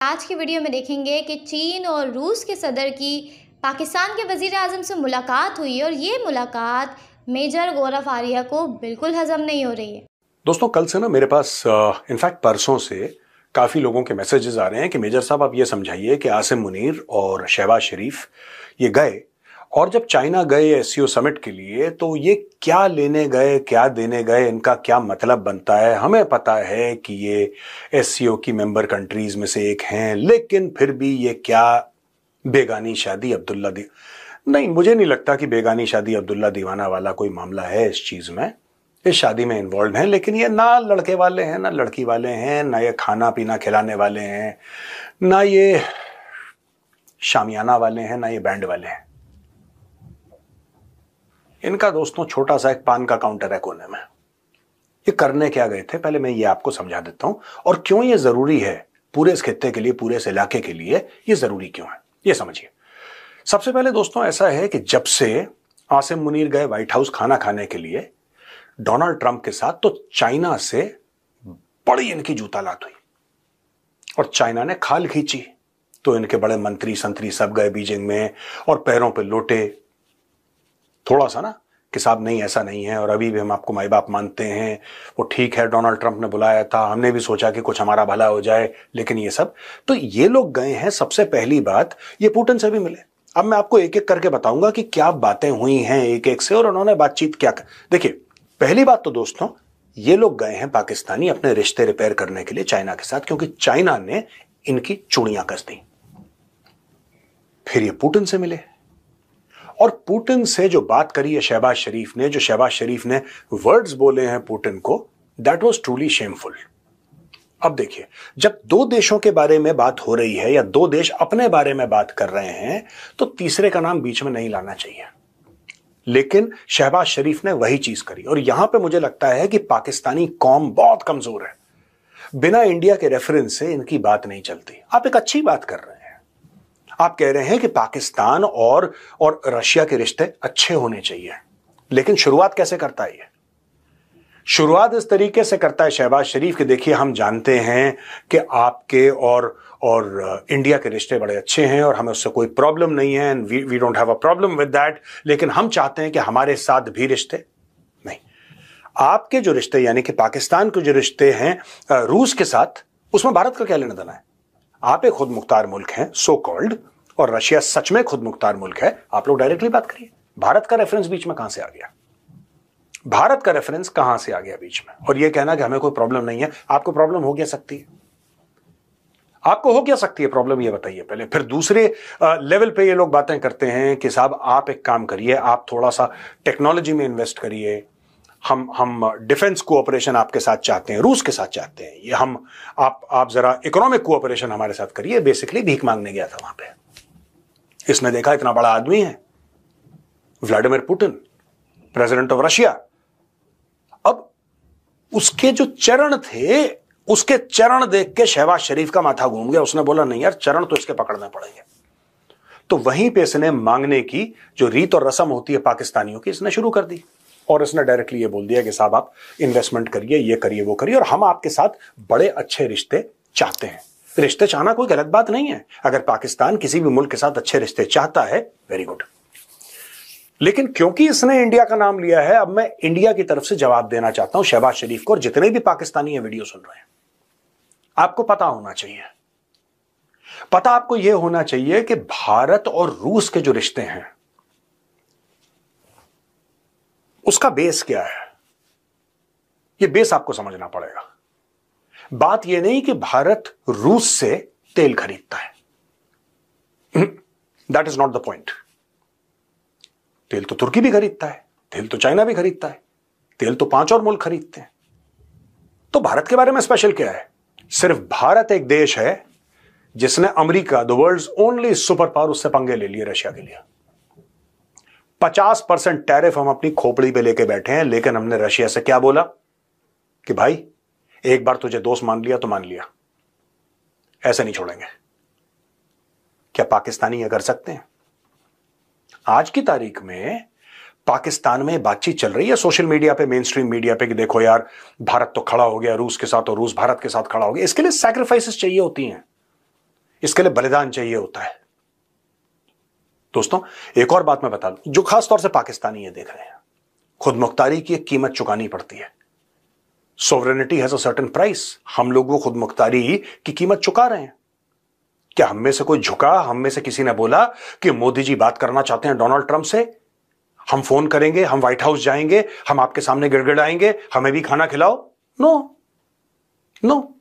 आज की वीडियो में देखेंगे कि चीन और रूस के सदर की पाकिस्तान के वज़ीर आज़म से मुलाकात हुई और ये मुलाकात मेजर गौरव आर्या को बिल्कुल हजम नहीं हो रही है। दोस्तों, कल से ना मेरे पास इनफैक्ट परसों से काफ़ी लोगों के मैसेजेस आ रहे हैं कि मेजर साहब आप ये समझाइए कि आसिम मुनीर और शहबाज शरीफ ये गए, और जब चाइना गए एससीओ समिट के लिए तो ये क्या लेने गए, क्या देने गए, इनका क्या मतलब बनता है। हमें पता है कि ये एससीओ की मेंबर कंट्रीज में से एक हैं, लेकिन फिर भी ये क्या बेगानी शादी अब्दुल्ला दी नहीं, मुझे नहीं लगता कि बेगानी शादी अब्दुल्ला दीवाना वाला कोई मामला है इस चीज में। इस शादी में इन्वॉल्व हैं, लेकिन ये ना लड़के वाले हैं ना लड़की वाले हैं, ना ये खाना पीना खिलाने वाले हैं, ना ये शामियाना वाले हैं, ना ये बैंड वाले हैं। इनका दोस्तों छोटा सा एक पान का काउंटर है कोने में। ये करने क्या गए थे, पहले मैं ये आपको समझा देता हूं, और क्यों ये जरूरी है पूरे इस खित्ते के लिए, पूरे इस इलाके के लिए ये जरूरी क्यों है, ये समझिए। सबसे पहले दोस्तों ऐसा है कि जब से आसिम मुनीर गए व्हाइट हाउस खाना खाने के लिए डोनाल्ड ट्रंप के साथ, तो चाइना से बड़ी इनकी जूतालात हुई और चाइना ने खाल खींची। तो इनके बड़े मंत्री संतरी सब गए बीजिंग में और पैरों पे लोटे थोड़ा सा ना कि साहब नहीं ऐसा नहीं है, और अभी भी हम आपको माई बाप मानते हैं, वो ठीक है, डोनाल्ड ट्रंप ने बुलाया था, हमने भी सोचा कि कुछ हमारा भला हो जाए, लेकिन ये सब। तो ये लोग गए हैं। सबसे पहली बात, ये पुतिन से भी मिले। अब मैं आपको एक एक करके बताऊंगा कि क्या बातें हुई हैं एक एक से, और उन्होंने बातचीत क्या कर। देखिए, पहली बात तो दोस्तों, ये लोग गए हैं पाकिस्तानी अपने रिश्ते रिपेयर करने के लिए चाइना के साथ, क्योंकि चाइना ने इनकी चूड़ियां कस दी। फिर ये पुतिन से मिले, और पुतिन से जो बात करी है शहबाज शरीफ ने, जो शहबाज शरीफ ने वर्ड्स बोले हैं पुतिन को, दैट वाज ट्रूली शेमफुल। अब देखिए, जब दो देशों के बारे में बात हो रही है या दो देश अपने बारे में बात कर रहे हैं, तो तीसरे का नाम बीच में नहीं लाना चाहिए। लेकिन शहबाज शरीफ ने वही चीज करी, और यहां पे मुझे लगता है कि पाकिस्तानी कौम बहुत कमजोर है। बिना इंडिया के रेफरेंस से इनकी बात नहीं चलती। आप एक अच्छी बात कर रहे हैं, आप कह रहे हैं कि पाकिस्तान और रशिया के रिश्ते अच्छे होने चाहिए, लेकिन शुरुआत कैसे करता है ये? शुरुआत इस तरीके से करता है शहबाज शरीफ कि देखिए, हम जानते हैं कि आपके और इंडिया के रिश्ते बड़े अच्छे हैं और हमें उससे कोई प्रॉब्लम नहीं है, and we don't have a problem with that, लेकिन हम चाहते हैं कि हमारे साथ भी रिश्ते नहीं। आपके जो रिश्ते यानी कि पाकिस्तान के जो रिश्ते हैं रूस के साथ, उसमें भारत का क्या लेना देना है? आप एक खुद मुख्तार मुल्क हैं सो कॉल्ड, और रशिया सच में खुद मुख्तार मुल्क है। आप लोग डायरेक्टली बात करिए। भारत का रेफरेंस बीच में कहां से आ गया? भारत का रेफरेंस कहां से आ गया बीच में? और यह कहना कि हमें कोई प्रॉब्लम नहीं है। आपको प्रॉब्लम हो क्या सकती है? आपको हो क्या सकती है प्रॉब्लम, ये बताइए पहले। फिर दूसरे लेवल पे ये लोग बातें करते हैं कि साहब आप एक काम करिए, आप थोड़ा सा टेक्नोलॉजी में इन्वेस्ट करिए, हम डिफेंस कोऑपरेशन आपके साथ चाहते हैं, रूस के साथ चाहते हैं, ये हम आप जरा इकोनॉमिक कोऑपरेशन हमारे साथ करिए। बेसिकली भीख मांगने गया था वहां पे। इसने देखा इतना बड़ा आदमी है Vladimir Putin, president of Russia. अब उसके जो चरण थे, उसके चरण देख के शहबाज शरीफ का माथा घूम गया। उसने बोला नहीं यार, चरण तो इसके पकड़ने पड़ेंगे। तो वहीं पे इसने मांगने की जो रीत और रस्म होती है पाकिस्तानियों की, इसने शुरू कर दी, और इसने डायरेक्टली ये बोल दिया कि साहब आप इन्वेस्टमेंट करिए, ये करिए, वो करिए, और हम आपके साथ बड़े अच्छे रिश्ते चाहते हैं। रिश्ते चाहना कोई गलत बात नहीं है। अगर पाकिस्तान किसी भी मुल्क के साथ अच्छे रिश्ते चाहता है, वेरी गुड। लेकिन क्योंकि इसने इंडिया का नाम लिया है, अब मैं इंडिया की तरफ से जवाब देना चाहता हूं शहबाज शरीफ को, और जितने भी पाकिस्तानी ये वीडियो सुन रहे हैं, आपको पता होना चाहिए, पता आपको यह होना चाहिए कि भारत और रूस के जो रिश्ते हैं उसका बेस क्या है। यह बेस आपको समझना पड़ेगा। बात यह नहीं कि भारत रूस से तेल खरीदता है, that is not the point. तेल तो तुर्की भी खरीदता है, तेल तो चाइना भी खरीदता है, तेल तो 5 और मुल्क खरीदते हैं। तो भारत के बारे में स्पेशल क्या है? सिर्फ भारत एक देश है जिसने America, the world's only super power, उससे पंगे ले लिए रशिया के लिए। 50% टैरिफ हम अपनी खोपड़ी पे लेके बैठे हैं, लेकिन हमने रशिया से क्या बोला कि भाई एक बार तुझे दोस्त मान लिया तो मान लिया, ऐसे नहीं छोड़ेंगे। क्या पाकिस्तानी ये कर सकते हैं? आज की तारीख में पाकिस्तान में बातचीत चल रही है सोशल मीडिया पे, मेन स्ट्रीम मीडिया पे, कि देखो यार भारत तो खड़ा हो गया रूस के साथ और रूस भारत के साथ खड़ा हो गया। इसके लिए सैक्रिफाइसेस चाहिए होती हैं। इसके लिए बलिदान चाहिए होता है। दोस्तों, एक और बात मैं बता दूं, जो खास तौर से पाकिस्तानी ये देख रहे हैं, खुद मुख्तारी की एक कीमत चुकानी पड़ती है। Sovereignty has a certain price. हम लोग वो खुद मुख्तारी की कीमत चुका रहे हैं। क्या हम में से कोई झुका? हम में से किसी ने बोला कि मोदी जी बात करना चाहते हैं डोनाल्ड ट्रंप से, हम फोन करेंगे, हम व्हाइट हाउस जाएंगे, हम आपके सामने गिड़गिड़ाएंगे, हमें भी खाना खिलाओ? No no.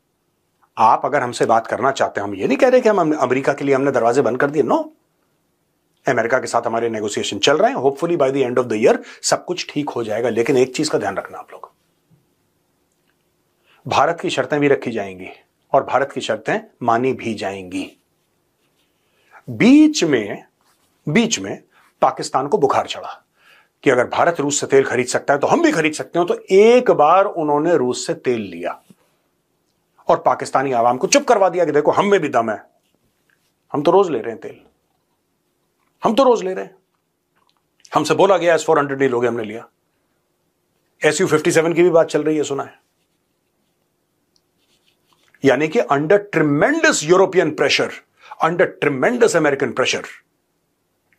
आप अगर हमसे बात करना चाहते हैं, हम ये नहीं कह रहे कि हम अमेरिका के लिए हमने दरवाजे बंद कर दिए। नो, अमेरिका के साथ हमारे नेगोशिएशन चल रहे हैं। Hopefully by the end of the year सब कुछ ठीक हो जाएगा। लेकिन एक चीज का ध्यान रखना आप लोग, भारत की शर्तें भी रखी जाएंगी और भारत की शर्तें मानी भी जाएंगी। बीच में पाकिस्तान को बुखार चढ़ा कि अगर भारत रूस से तेल खरीद सकता है तो हम भी खरीद सकते हो। तो एक बार उन्होंने रूस से तेल लिया और पाकिस्तानी आवाम को चुप करवा दिया कि देखो हम में भी दम है, हम तो रोज ले रहे हैं तेल, हम तो रोज ले रहे हैं। हमसे बोला गया S-400 डील हो गया, हमने लिया। Su-57 की भी बात चल रही है, सुना है। यानी कि under tremendous European pressure, under tremendous American pressure,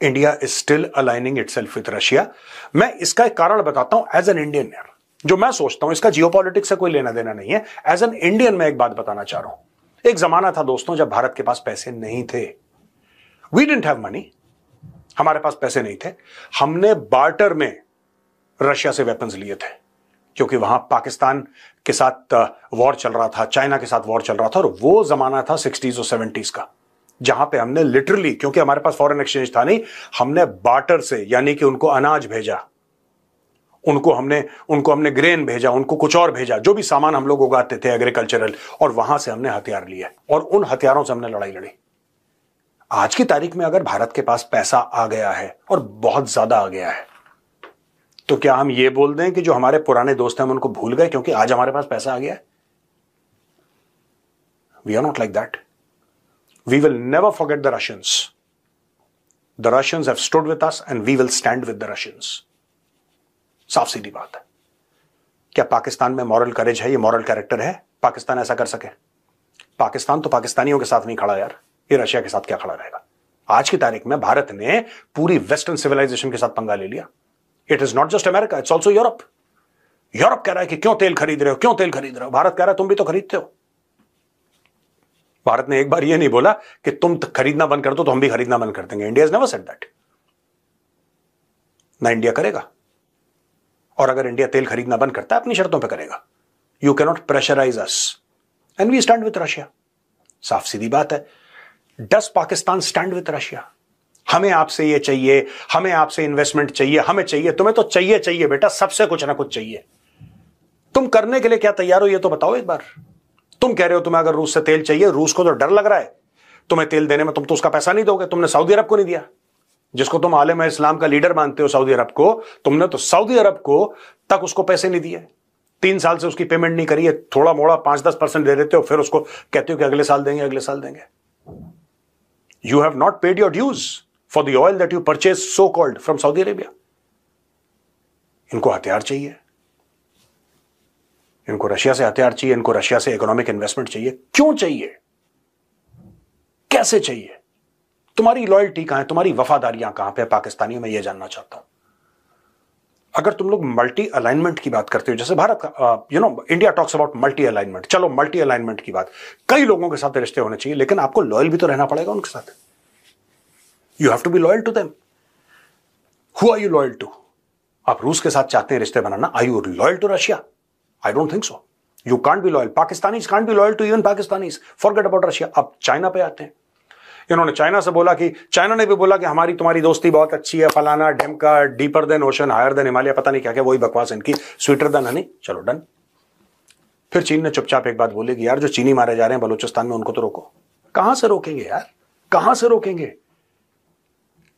India is still aligning itself with Russia. मैं इसका एक कारण बताता हूं एज एन इंडियन यार, जो मैं सोचता हूं, इसका जियोपॉलिटिक्स से कोई लेना देना नहीं है। एज एन इंडियन मैं एक बात बताना चाह रहा हूं। एक जमाना था दोस्तों जब भारत के पास पैसे नहीं थे। वी डिडंट हैव मनी, हमारे पास पैसे नहीं थे। हमने बार्टर में रशिया से वेपन्स लिए थे, क्योंकि वहां पाकिस्तान के साथ वॉर चल रहा था, चाइना के साथ वॉर चल रहा था, और वो जमाना था 60s और 70s का, जहां पे हमने लिटरली, क्योंकि हमारे पास फॉरेन एक्सचेंज था नहीं, हमने बार्टर से, यानी कि उनको अनाज भेजा, उनको हमने ग्रेन भेजा, उनको कुछ और भेजा, जो भी सामान हम लोग उगाते थे एग्रीकल्चरल, और वहां से हमने हथियार लिए और उन हथियारों से हमने लड़ाई लड़ी। आज की तारीख में अगर भारत के पास पैसा आ गया है और बहुत ज्यादा आ गया है, तो क्या हम ये बोल दें कि जो हमारे पुराने दोस्त हैं हम उनको भूल गए क्योंकि आज हमारे पास पैसा आ गया है? We are not like that. We will never forget the Russians. The Russians have stood with us and we will stand with the Russians. साफ सीधी बात है। क्या पाकिस्तान में मॉरल करेज है, ये मॉरल कैरेक्टर है, पाकिस्तान ऐसा कर सके? पाकिस्तान तो पाकिस्तानियों के साथ नहीं खड़ा यार, ये रशिया के साथ क्या खड़ा रहेगा? आज की तारीख में भारत ने पूरी वेस्टर्न सिविलाइजेशन के साथ पंगा ले लिया। It is not just America, it's also Europe. Europe कह रहा है कि क्यों तेल खरीद रहे हो, क्यों तेल खरीद रहे हो? भारत कह रहा है तुम भी तो खरीदते हो। भारत ने एक बार यह नहीं बोला कि तुम खरीदना बंद कर दो तो हम भी खरीदना बंद कर देंगे। India is never said that. ना इंडिया करेगा, और अगर इंडिया तेल खरीदना बंद करता है अपनी शर्तों पर करेगा। You can not pressurise us and we stand with Russia. साफ सीधी बात है। Does Pakistan stand with Russia? हमें आपसे ये चाहिए, हमें आपसे इन्वेस्टमेंट चाहिए, हमें चाहिए, तुम्हें तो चाहिए चाहिए बेटा, सबसे कुछ ना कुछ चाहिए। तुम करने के लिए क्या तैयार हो ये तो बताओ एक बार। तुम कह रहे हो तुम्हें अगर रूस से तेल चाहिए, रूस को तो डर लग रहा है तुम्हें तेल देने में, तुम तो उसका पैसा नहीं दोगे। तुमने सऊदी अरब को नहीं दिया, जिसको तुम आलम इस्लाम का लीडर मानते हो, सऊदी अरब को, तुमने तो सऊदी अरब को तक उसको पैसे नहीं दिए। 3 साल से उसकी पेमेंट नहीं करी है, थोड़ा मोड़ा 5-10% दे देते हो, फिर उसको कहते हो कि अगले साल देंगे, अगले साल देंगे। You have not paid your dues for the oil that you purchased so called from Saudi Arabia. इनको हथियार चाहिए, इनको रशिया से हथियार चाहिए, इनको रशिया से इकोनॉमिक इन्वेस्टमेंट चाहिए। क्यों चाहिए, कैसे चाहिए? तुम्हारी लॉयल्टी कहां है, तुम्हारी वफादारियां कहां पे पाकिस्तानियों में? यह जानना चाहता हूं। अगर तुम लोग मल्टी अलाइनमेंट की बात करते हो, जैसे भारत का India talks about multi alignment, चलो मल्टी अलाइनमेंट की बात, कई लोगों के साथ रिश्ते होने चाहिए, लेकिन आपको लॉयल भी तो रहना पड़ेगा उनके साथ। You have to be loyal to them. Who are you loyal to? आप रूस के साथ चाहते हैं रिश्ते बनाना, are you loyal to Russia? I don't think so. You can't be loyal. Pakistanis can't be loyal to even Pakistanis. Forget about Russia. अब China पे आते हैं। इन्होंने चाइना से बोला कि, चाइना ने भी बोला कि हमारी तुम्हारी दोस्ती बहुत अच्छी है, फलाना ढिमका, deeper than ocean, higher than Himalaya, पता नहीं क्या क्या, वही बकवास इनकी, स्वीटर देन हनी, चलो डन। फिर चीन ने चुपचाप एक बात बोली कि यार जो चीनी मारे जा रहे हैं बलूचिस्तान में, उनको तो रोको। कहां से रोकेंगे यार, कहां से रोकेंगे?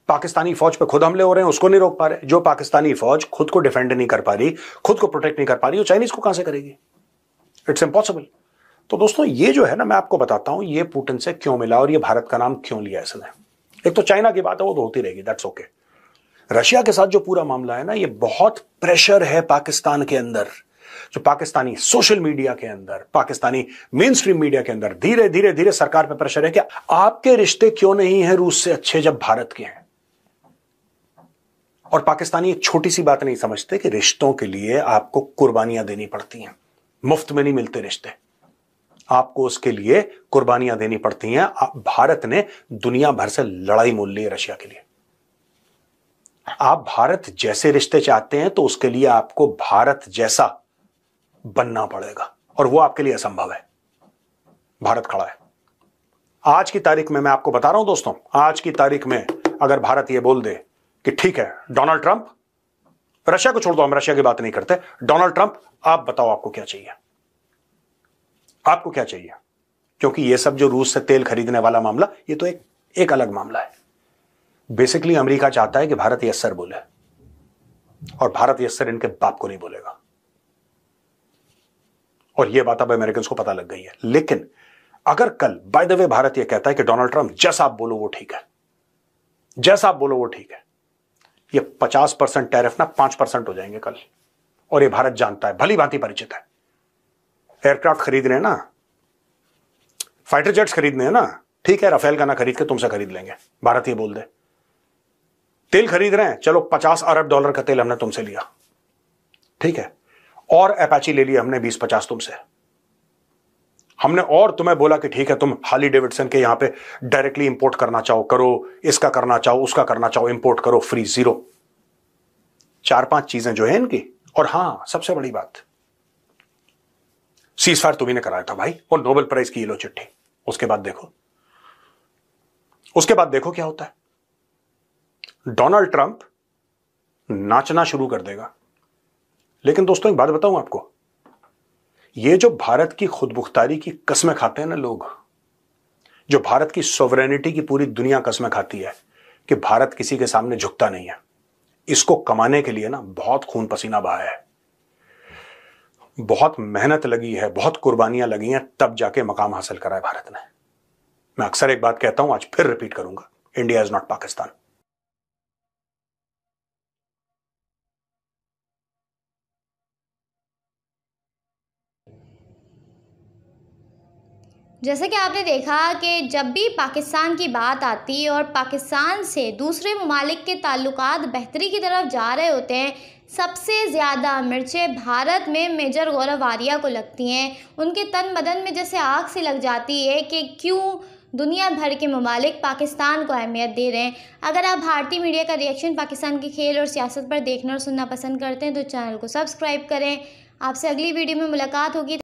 पाकिस्तानी फौज पे खुद हमले हो रहे हैं, उसको नहीं रोक पा रहे। जो पाकिस्तानी फौज खुद को डिफेंड नहीं कर पा रही, खुद को प्रोटेक्ट नहीं कर पा रही, वो चाइनीज को कहां से करेगी? It's impossible. तो दोस्तों ये जो है ना, मैं आपको बताता हूं ये पुतिन से क्यों मिला और ये भारत का नाम क्यों लिया इसने। एक तो चाइना की बात है, वो तो होती रहेगी, दैट्स ओके। रशिया के साथ जो पूरा मामला है ना, ये बहुत प्रेशर है पाकिस्तान के अंदर। जो पाकिस्तानी सोशल मीडिया के अंदर, पाकिस्तानी मेन स्ट्रीम मीडिया के अंदर धीरे धीरे धीरे सरकार पे प्रेशर है कि आपके रिश्ते क्यों नहीं है रूस से अच्छे जब भारत के हैं। और पाकिस्तानी एक छोटी सी बात नहीं समझते कि रिश्तों के लिए आपको कुर्बानियां देनी पड़ती हैं, मुफ्त में नहीं मिलते रिश्ते, आपको उसके लिए कुर्बानियां देनी पड़ती हैं। भारत ने दुनिया भर से लड़ाई मोल ली है रशिया के लिए। आप भारत जैसे रिश्ते चाहते हैं तो उसके लिए आपको भारत जैसा बनना पड़ेगा, और वो आपके लिए असंभव है। भारत खड़ा है। आज की तारीख में मैं आपको बता रहा हूं दोस्तों, आज की तारीख में अगर भारत ये बोल दे कि ठीक है डोनाल्ड ट्रंप, रशिया को छोड़ दो, हम रशिया की बात नहीं करते, डोनाल्ड ट्रंप आप बताओ आपको क्या चाहिए, आपको क्या चाहिए। क्योंकि ये सब जो रूस से तेल खरीदने वाला मामला, ये तो एक अलग मामला है। बेसिकली अमेरिका चाहता है कि भारत यस सर बोले, और भारत यस सर इनके बाप को नहीं बोलेगा, और यह बात अब अमेरिकन को पता लग गई है। लेकिन अगर कल बाय द वे भारत यह कहता है कि डोनाल्ड ट्रंप जैसा आप बोलो वो ठीक है, जैसा आप बोलो वो ठीक है, ये 50% टैरिफ ना 5% हो जाएंगे कल, और ये भारत जानता है, भली भांति परिचित है। एयरक्राफ्ट खरीद रहे हैं ना, फाइटर जेट्स खरीदने हैं ना, ठीक है राफेल का ना खरीद के तुमसे खरीद लेंगे, भारत ये बोल दे। तेल खरीद रहे हैं, चलो 50 अरब डॉलर का तेल हमने तुमसे लिया, ठीक है, और अपाची ले लिया हमने 20-50 तुमसे, हमने और तुम्हें बोला कि ठीक है तुम हार्ली डेविडसन के यहां पे डायरेक्टली इंपोर्ट करना चाहो करो, इसका करना चाहो उसका करना चाहो इंपोर्ट करो, फ्री, जीरो। 4-5 चीजें जो है इनकी। और हां सबसे बड़ी बात, सीजफायर तुम्ही ने कराया था भाई, और नोबेल प्राइज की ये लो चिट्ठी। उसके बाद देखो, उसके बाद देखो क्या होता है। डोनाल्ड ट्रंप नाचना शुरू कर देगा। लेकिन दोस्तों एक बात बताऊं आपको, ये जो भारत की खुदमुख्तारी की कस्में खाते हैं ना लोग, जो भारत की सोवरेनिटी की पूरी दुनिया कस्में खाती है कि भारत किसी के सामने झुकता नहीं है, इसको कमाने के लिए ना बहुत खून पसीना बहाया है, बहुत मेहनत लगी है, बहुत कुर्बानियां लगी हैं, तब जाके मकाम हासिल करा है भारत ने। मैं अक्सर एक बात कहता हूं, आज फिर रिपीट करूंगा, इंडिया इज नॉट पाकिस्तान। जैसे कि आपने देखा कि जब भी पाकिस्तान की बात आती और पाकिस्तान से दूसरे ममालिक के ताल्लुकात बेहतरी की तरफ जा रहे होते हैं, सबसे ज़्यादा मिर्चें भारत में मेजर गौरव आर्या को लगती हैं। उनके तन बदन में जैसे आग सी लग जाती है कि क्यों दुनिया भर के ममालिक पाकिस्तान को अहमियत दे रहे हैं। अगर आप भारतीय मीडिया का रिएक्शन पाकिस्तान के खेल और सियासत पर देखना और सुनना पसंद करते हैं तो चैनल को सब्सक्राइब करें। आपसे अगली वीडियो में मुलाकात होगी।